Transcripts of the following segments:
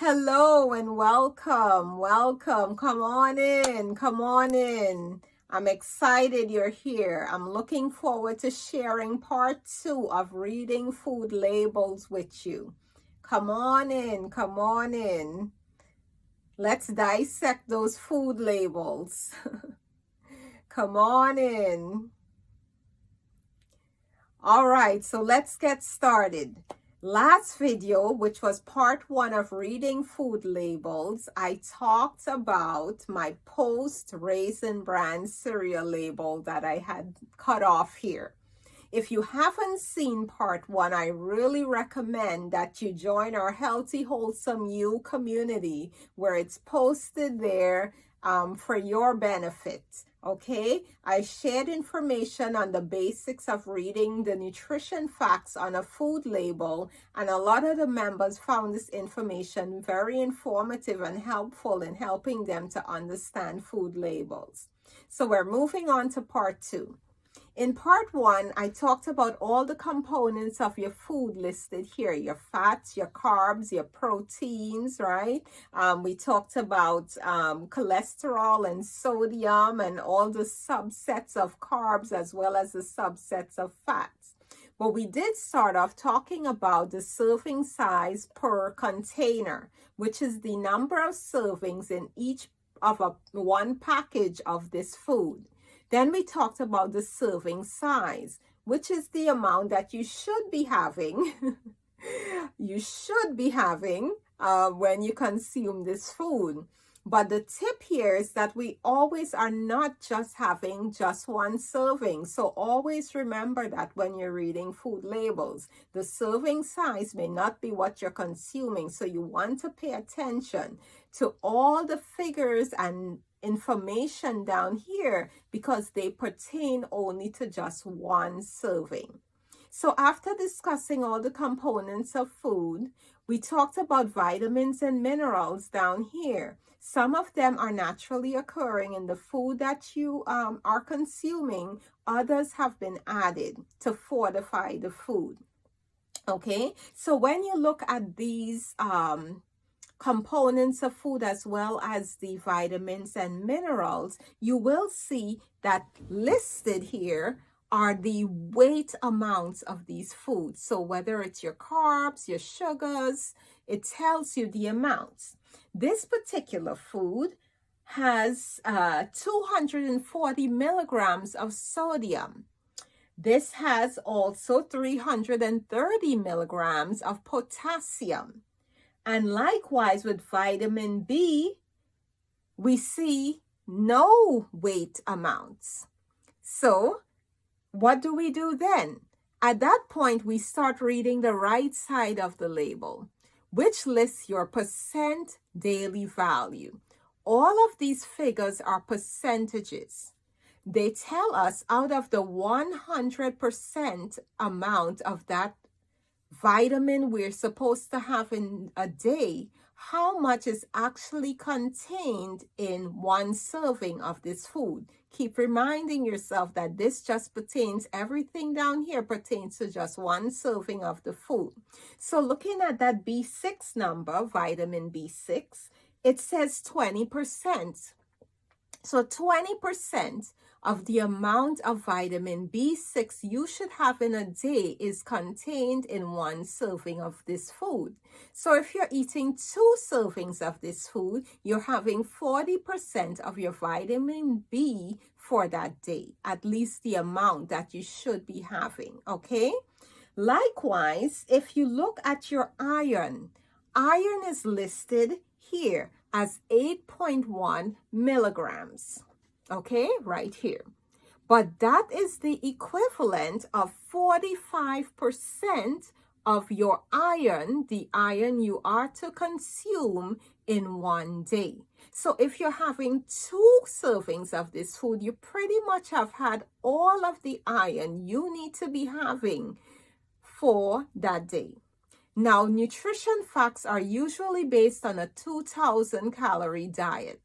Hello and welcome. Welcome. Come on in. Come on in. I'm excited you're here. I'm looking forward to sharing part 2 of reading food labels with you. Come on in. Come on in. Let's dissect those food labels. Come on in. All right, so let's get started. Last video, which was part 1 of reading food labels, I talked about my Post Raisin Bran cereal label that I had cut off here. If you haven't seen part 1, I really recommend that you join our Healthy Wholesome You community where it's posted there for your benefit. Okay, I shared information on the basics of reading the nutrition facts on a food label, and a lot of the members found this information very informative and helpful in helping them to understand food labels. So we're moving on to part 2. In part 1, I talked about all the components of your food listed here, your fats, your carbs, your proteins, right? We talked about cholesterol and sodium and all the subsets of carbs as well as the subsets of fats. But we did start off talking about the serving size per container, which is the number of servings in each of one package of this food. Then we talked about the serving size, which is the amount that you should be having. You should be having when you consume this food. But the tip here is that we always are not just having just one serving. So always remember that when you're reading food labels, the serving size may not be what you're consuming. So you want to pay attention to all the figures and information down here because they pertain only to just one serving. So after discussing all the components of food, we talked about vitamins and minerals down here. Some of them are naturally occurring in the food that you are consuming. Others have been added to fortify the food. Okay, so when you look at these components of food as well as the vitamins and minerals, you will see that listed here are the weight amounts of these foods. So whether it's your carbs, your sugars, it tells you the amounts. This particular food has 240 milligrams of sodium. This has also 330 milligrams of potassium. And likewise with vitamin B, we see no weight amounts. So what do we do then? At that point, we start reading the right side of the label, which lists your percent daily value. All of these figures are percentages. They tell us out of the 100% amount of that vitamin we're supposed to have in a day, how much is actually contained in one serving of this food. Keep reminding yourself that this just pertains, everything down here pertains to just one serving of the food. So looking at that B6 number, vitamin B6, it says 20%. So 20% of the amount of vitamin B6 you should have in a day is contained in one serving of this food. So if you're eating 2 servings of this food, you're having 40% of your vitamin B for that day, at least the amount that you should be having, okay? Likewise, if you look at your iron, iron is listed here as 8.1 milligrams. Okay, right here. But that is the equivalent of 45% of your iron, the iron you are to consume in one day. So if you're having 2 servings of this food, you pretty much have had all of the iron you need to be having for that day. Now, nutrition facts are usually based on a 2,000 calorie diet.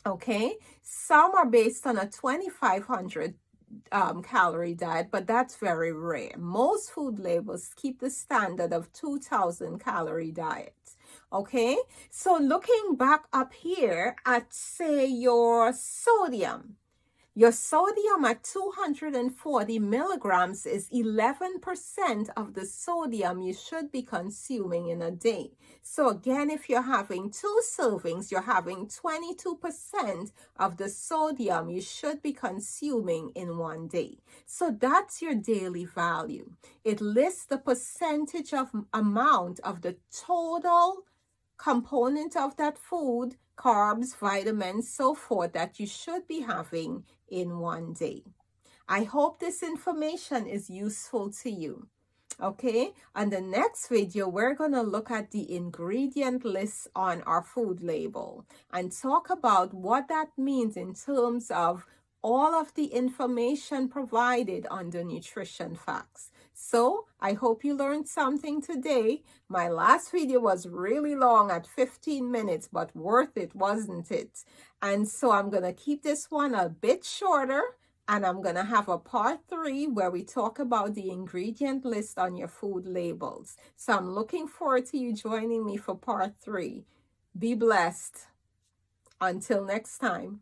Okay, some are based on a 2,500 calorie diet, but that's very rare. Most food labels keep the standard of 2,000 calorie diets. Okay, so looking back up here at, say, your sodium. Your sodium at 240 milligrams is 11% of the sodium you should be consuming in a day. So again, if you're having 2 servings, you're having 22% of the sodium you should be consuming in one day. So that's your daily value. It lists the percentage of amount of the total component of that food, carbs, vitamins, so forth, that you should be having in one day. I hope this information is useful to you. Okay, on the next video, we're going to look at the ingredient lists on our food label and talk about what that means in terms of all of the information provided under nutrition facts. So I hope you learned something today. My last video was really long at 15 minutes, but worth it, wasn't it? And so I'm going to keep this one a bit shorter, and I'm going to have a part 3 where we talk about the ingredient list on your food labels. So I'm looking forward to you joining me for part 3. Be blessed. Until next time.